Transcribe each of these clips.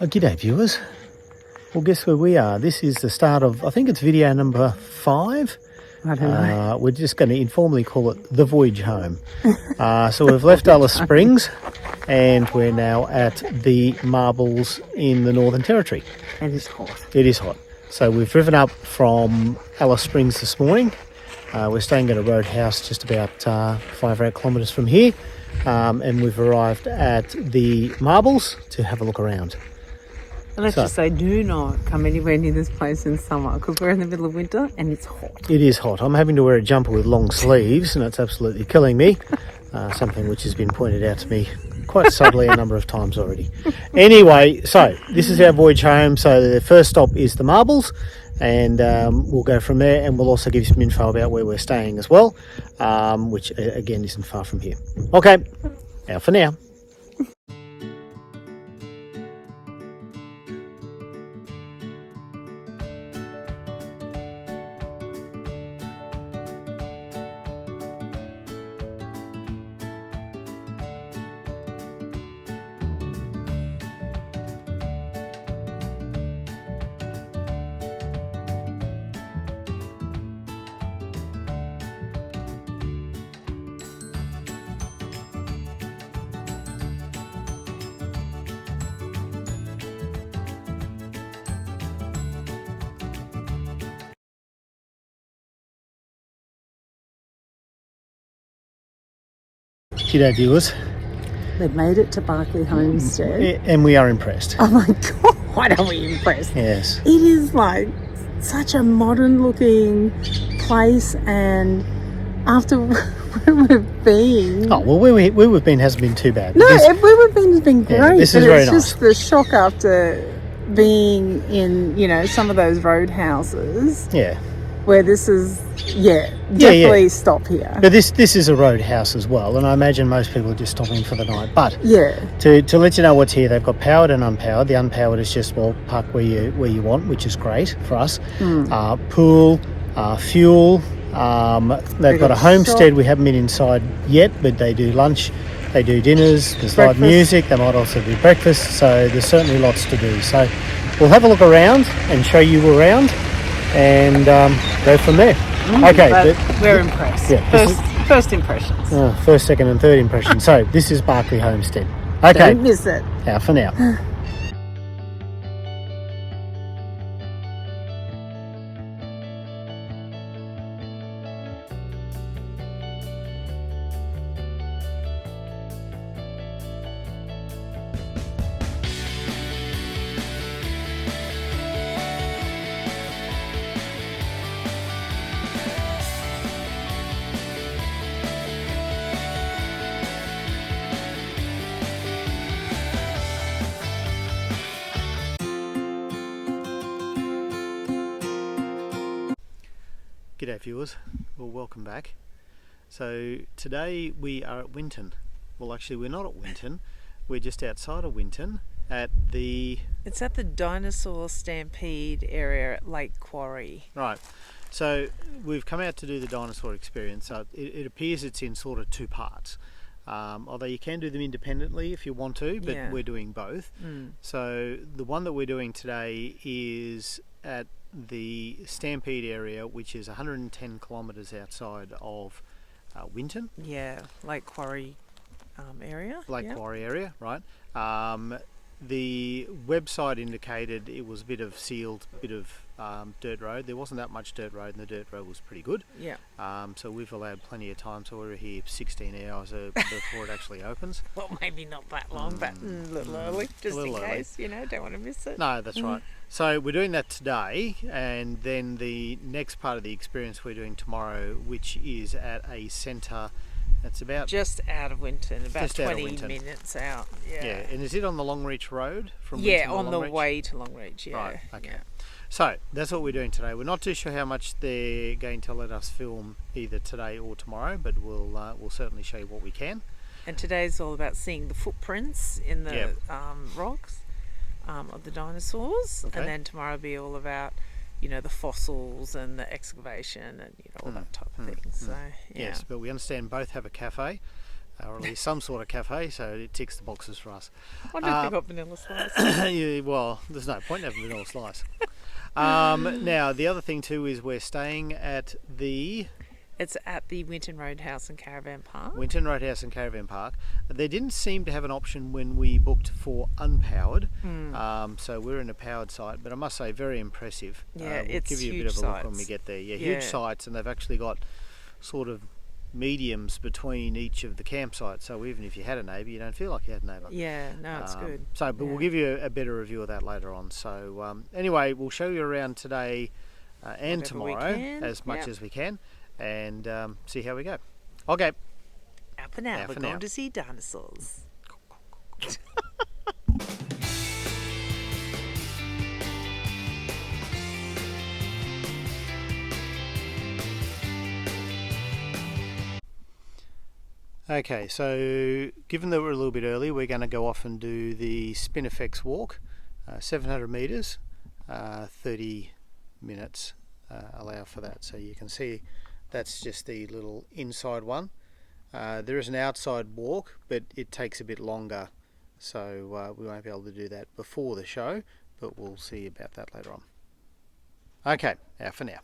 G'day viewers. Well, guess where we are? This is the start of, I think it's video number 5. I don't know. We're just going to informally call it the voyage home. So we've left Alice Springs and we're now at the Marbles in the Northern Territory. It is hot. It is hot. So we've driven up from Alice Springs this morning. We're staying at a roadhouse just about 5 or 8 kilometres from here. And we've arrived at the Marbles to have a look around. And let's just say, do not come anywhere near this place in summer because we're in the middle of winter and it's hot. It is hot. I'm having to wear a jumper with long sleeves and it's absolutely killing me. Something which has been pointed out to me quite subtly a number of times already. Anyway, so this is our voyage home. So the first stop is the Marbles and we'll go from there, and we'll also give you some info about where we're staying as well, which again isn't far from here. Okay, out for now. G'day viewers. They've made it to Barkly Homestead. And we are impressed. Oh my God, are we impressed? Yes. It is like such a modern looking place, and after where we've been... Oh, well, where we've been hasn't been too bad. No, where we've been has been great. Yeah, this is very nice. It's just the shock after being in, some of those roadhouses. Yeah. Where this is, definitely stop here. But this is a roadhouse as well, and I imagine most people are just stopping for the night. But yeah, to let you know what's here, they've got powered and unpowered. The unpowered is just, park where you want, which is great for us. Pool, fuel. They've got a homestead. Shop. We haven't been inside yet, but they do lunch, they do dinners, there's live music. They might also do breakfast. So there's certainly lots to do. So we'll have a look around and show you around, and go from there. Okay, we're impressed. Yeah, first impressions. First, second, and third impressions. So this is Barkly Homestead. Okay, don't miss it. Out for now. G'day viewers, well, welcome back. So today we are at Winton. Well, actually we're not at Winton, we're just outside of Winton at the... It's at the Dinosaurs Stampede area at Lake Quarry. Right, so we've come out to do the dinosaur experience. So it appears it's in sort of 2 parts. Although you can do them independently if you want to, but we're doing both. So the one that we're doing today is at the Stampede area, which is 110 kilometres outside of Winton. Yeah, Lake Quarry area. Quarry area, right. The website indicated it was a bit of sealed, bit of dirt road. There wasn't that much dirt road, and the dirt road was pretty good. Yeah. So we've allowed plenty of time, so we're here 16 hours before it actually opens. Well, maybe not that long, but a little early, just in case, don't want to miss it. No, that's right. So we're doing that today, and then the next part of the experience we're doing tomorrow, which is at a centre that's about... Just out of Winton, about 20 minutes out. Yeah, and is it on the Longreach Road? From Winton on the way to Longreach, yeah. Right, okay. So that's what we're doing today. We're not too sure how much they're going to let us film either today or tomorrow, but we'll certainly show you what we can. And today's all about seeing the footprints in the rocks of the dinosaurs, and then tomorrow will be all about the fossils and the excavation and all that type of thing. So yes, but we understand both have a cafe, or at least some sort of cafe, so it ticks the boxes for us. I wonder if they've got vanilla slice. Yeah, well, there's no point in having vanilla slice. Now, the other thing too is we're staying at the... It's at the Winton Roadhouse and Caravan Park. Winton Roadhouse and Caravan Park. They didn't seem to have an option when we booked for unpowered, so we're in a powered site, but I must say very impressive. Yeah, we'll it's give you a huge bit of a look sites. when we get there. Yeah, Yeah. huge sites, and they've actually got sort of mediums between each of the campsites, so even if you had a neighbour, you don't feel like you had a neighbour. Yeah, no, it's good. So, but we'll give you a better review of that later on. So anyway, we'll show you around today and Whatever we tomorrow can. as much Yep. as we can, and see how we go. Okay. Out for now, Out we're for going now. to see dinosaurs. Okay, so given that we're a little bit early, we're going to go off and do the Spin Effects walk, 700 metres, 30 minutes allow for that. So you can see that's just the little inside one. There is an outside walk, but it takes a bit longer, so we won't be able to do that before the show, but we'll see about that later on. Okay, out for now.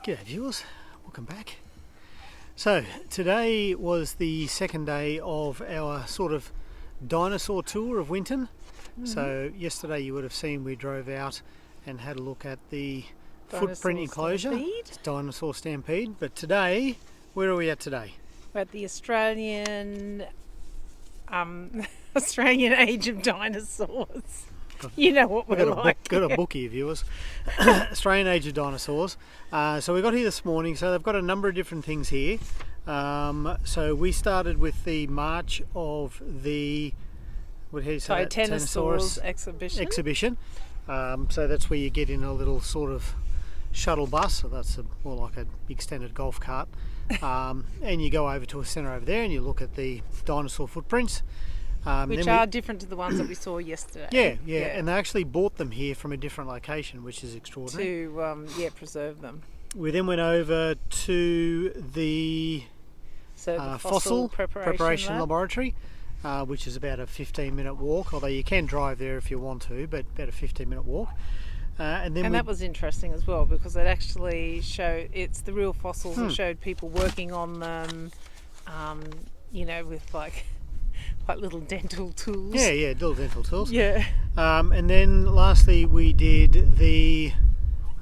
G'day viewers, welcome back. So today was the second day of our sort of dinosaur tour of Winton. So yesterday you would have seen we drove out and had a look at the footprint enclosure, Stampede. Dinosaur Stampede. But today, where are we at today? We're at the Australian Australian Age of Dinosaurs. You know what we're like. Got a book here, viewers. Australian Age of Dinosaurs. So we got here this morning, so they've got a number of different things here. So we started with the march of the Titanosaurus exhibition. So that's where you get in a little sort of shuttle bus, so that's more like a big standard golf cart. And you go over to a centre over there and you look at the dinosaur footprints. Which are different to the ones that we saw yesterday. Yeah, and they actually bought them here from a different location, which is extraordinary. To preserve them. We then went over to the fossil preparation laboratory, which is about a 15-minute walk, although you can drive there if you want to, but about a 15-minute walk. And that was interesting as well, because it actually showed, it's the real fossils that showed people working on them, with like little dental tools. Yeah, little dental tools. Yeah. And then lastly we did the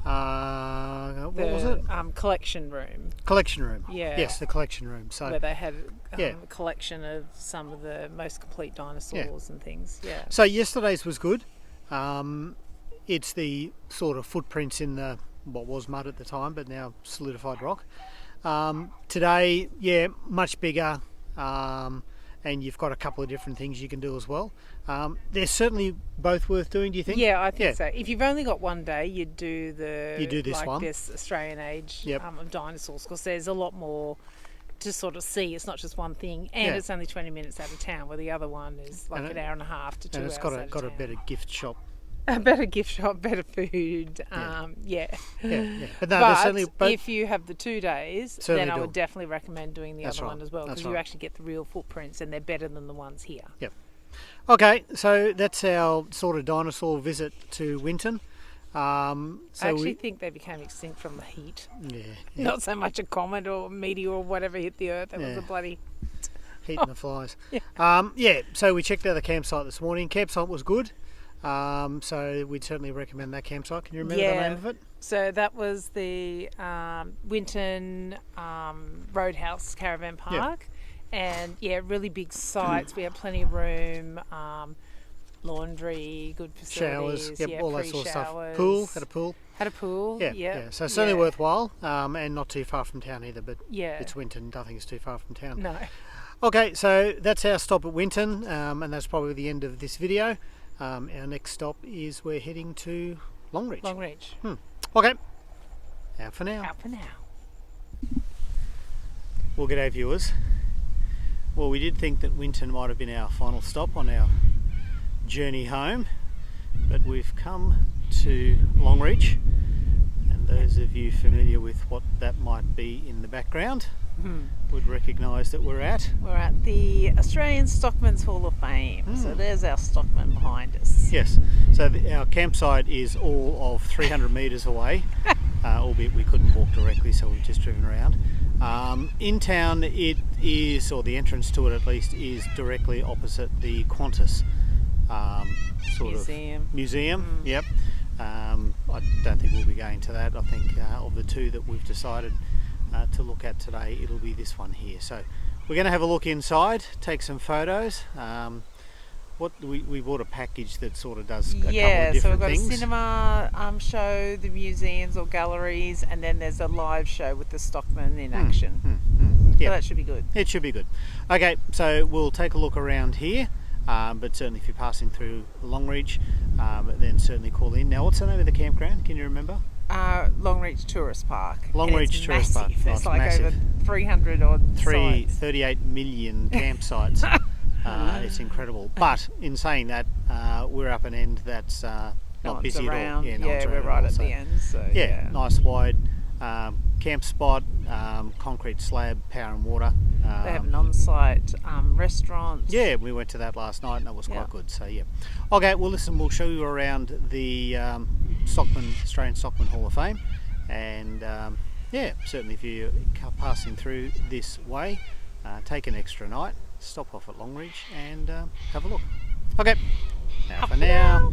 what was it? Collection room. Collection room. Yeah. Yes, the collection room. So where they had a collection of some of the most complete dinosaurs and things. Yeah. So yesterday's was good. It's the sort of footprints in the what was mud at the time, but now solidified rock. Today, much bigger. and you've got a couple of different things you can do as well. They're certainly both worth doing, do you think? Yeah, I think so. If you've only got one day, you'd do this one. this Australian Age Yep. of dinosaurs, because there's a lot more to sort of see. It's not just one thing, and it's only 20 minutes out of town, where the other one is like an hour and a half to 2 hours. And it's got a better gift shop. A better gift shop, better food. Yeah. But But if you have the 2 days, then I would definitely recommend doing the other one as well, because you actually get the real footprints, and they're better than the ones here. Yep. Okay, so that's our sort of dinosaur visit to Winton. I actually think they became extinct from the heat. Yeah. Not so much a comet or meteor or whatever hit the earth. It was a bloody heat and the flies. So we checked out the campsite this morning. Campsite was good. So we'd certainly recommend that campsite. Can you remember the name of it? So that was the Winton Roadhouse Caravan Park. And really big sites. We had plenty of room, laundry, good facilities, showers, all that sort of stuff. Had a pool. Yeah. So certainly worthwhile, and not too far from town either. But it's Winton. Nothing is too far from town. No. Okay, so that's our stop at Winton, and that's probably the end of this video. Our next stop is we're heading to Longreach. Okay. Out for now. Well, g'day viewers. Well, we did think that Winton might have been our final stop on our journey home, but we've come to Longreach, and those of you familiar with what that might be in the background would recognise that we're at the Australian Stockmen's Hall of Fame. So there's our Stockman behind us. Yes, so our campsite is all of 300 metres away, albeit we couldn't walk directly, so we've just driven around. In town it is, or the entrance to it at least, is directly opposite the Qantas museum. Yep. I don't think we'll be going to that. I think of the two that we've decided to look at today, it'll be this one here. So we're going to have a look inside, take some photos. We bought a package that sort of does a couple of different things. So we've got a cinema show, the museums or galleries, and then there's a live show with the Stockmen in action. So that should be good. It should be good. Okay, so we'll take a look around here, but certainly if you're passing through Longreach, then certainly call in. Now, what's the name of the campground? Can you remember? Longreach Tourist Park. Longreach Tourist Park. It's like massive. Over 300 odd sites. 38 million campsites. It's incredible. But in saying that, we're up an end that's not busy at all. We're right at the end. So nice wide camp spot, concrete slab, power and water. They have an on-site restaurant. Yeah, we went to that last night and that was quite good. So okay, well listen, we'll show you around the Australian Stockman Hall of Fame, and certainly if you're passing through this way, take an extra night, stop off at Longreach and have a look. Okay, now for now.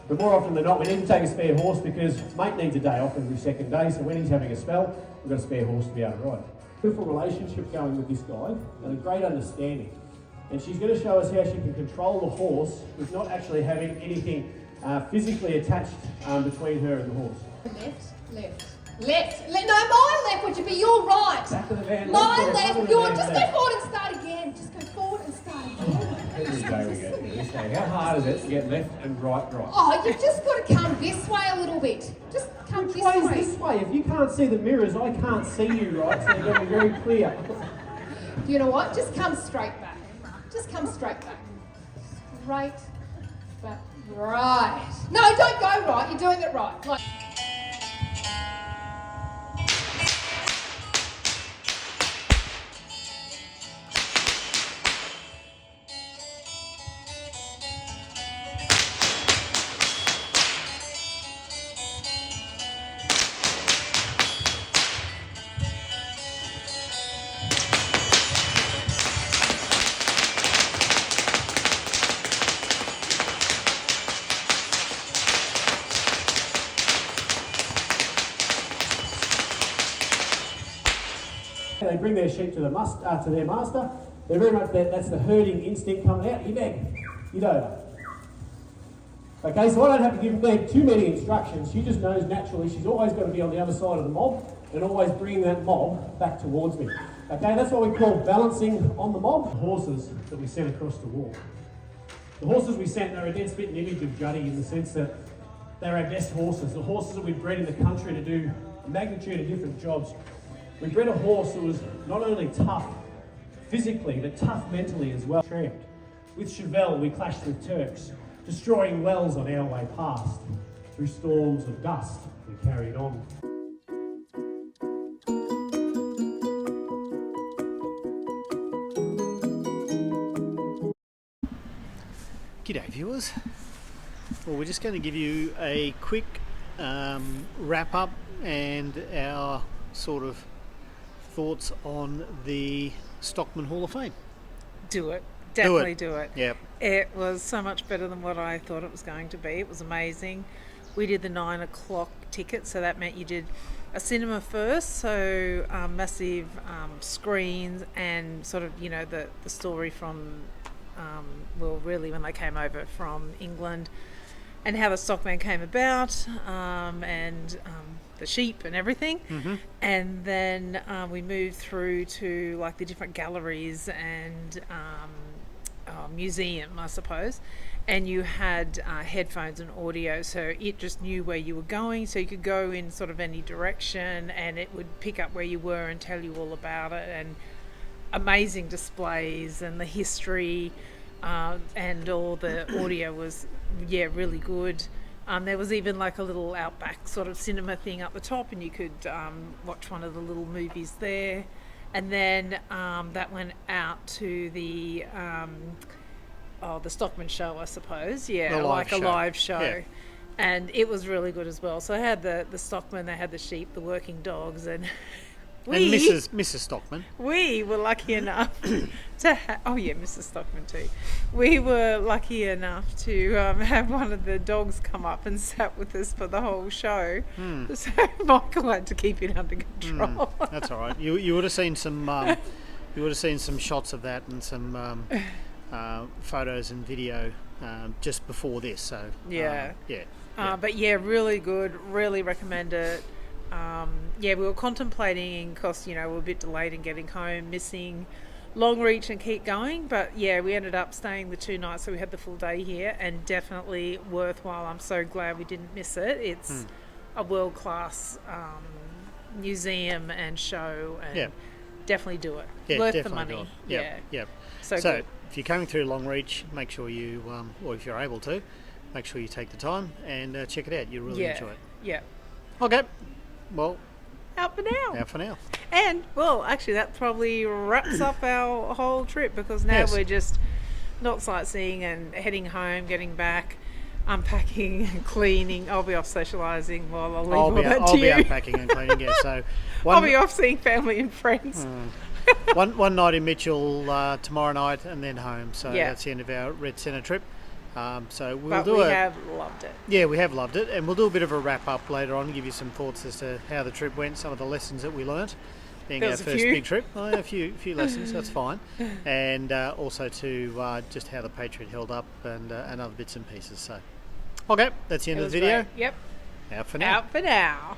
But more often than not, we need to take a spare horse because mate needs a day off every second day, so when he's having a spell, we've got a spare horse to be able to ride. Beautiful relationship going with this guide and a great understanding. And she's going to show us how she can control the horse with not actually having anything physically attached between her and the horse. Left. No, my left, would you be your right? Back of the van. My left, your. Just go forward and start again. Just go forward and start again. Every day we get here. This way. How hard is it to get left and right? Oh, you've just got to come this way a little bit. Just come this way. Which way is this way? If you can't see the mirrors, I can't see you, right? So you've got to be very clear. You know what? Just come straight back. Just come straight back. Straight back. Right. No, don't go right. You're doing it right. Like. they bring their sheep to their master. They're very much that's the herding instinct coming out. You beg, you don't. Okay, so I don't have to give Meg too many instructions. She just knows naturally she's always got to be on the other side of the mob and always bring that mob back towards me. Okay, that's what we call balancing on the mob. The horses that we sent across the wall. The horses we sent, they're a dead spitting image of Juddy in the sense that they're our best horses. The horses that we bred in the country to do a magnitude of different jobs. We bred a horse that was not only tough physically, but tough mentally as well. Tramped. With Chevelle, we clashed with Turks, destroying wells on our way past. Through storms of dust, we carried on. G'day viewers. Well, we're just going to give you a quick wrap up and our sort of thoughts on the Stockmen Hall of Fame. Do it. Definitely do it. Yep. It was so much better than what I thought it was going to be. It was amazing. We did the 9 o'clock ticket, so that meant you did a cinema first, so massive screens and sort of, you know, the story from, well, really when they came over from England and how the Stockmen came about and the sheep and everything. Mm-hmm. And then we moved through to like the different galleries and museum, I suppose, and you had headphones and audio, so it just knew where you were going, so you could go in sort of any direction and it would pick up where you were and tell you all about it. And amazing displays and the history and all the audio was really good. There was even like a little outback sort of cinema thing up the top, and you could watch one of the little movies there. And then that went out to the Stockman show, I suppose. Yeah, like a live show. Yeah. And it was really good as well. So I had the Stockmen, they had the sheep, the working dogs, and Mrs. Stockman. we were lucky enough to Mrs. Stockman too. We were lucky enough to have one of the dogs come up and sat with us for the whole show. So Michael had to keep it under control. That's all right. You would have seen some shots of that and some photos and video just before this. So but yeah, really good. Really recommend it. We were contemplating, because you know we're a bit delayed in getting home, missing Longreach and keep going, but yeah, we ended up staying the 2 nights, so we had the full day here, and definitely worthwhile. I'm so glad we didn't miss it. It's a world-class museum and show, and definitely do it. Worth the money. So good. If you're coming through Longreach, make sure you, or if you're able to, make sure you take the time and check it out. You'll really enjoy it. Yeah. Okay. Well, out for now. Out for now. And, well, actually, that probably wraps up our whole trip, because now we're just not sightseeing and heading home, getting back, unpacking and cleaning. I'll be off socialising while I'll leave all that to you. I'll be unpacking and cleaning, yeah. So I'll be off seeing family and friends. One night in Mitchell, tomorrow night, and then home. So that's the end of our Red Centre trip. So we have loved it. Yeah, we have loved it, and we'll do a bit of a wrap up later on, give you some thoughts as to how the trip went, some of the lessons that we learnt, being our first big trip. A few lessons, that's fine, and also to just how the Patriot held up and other bits and pieces. So, okay, that's the end of the video. Great. Yep. Out for now. Out for now.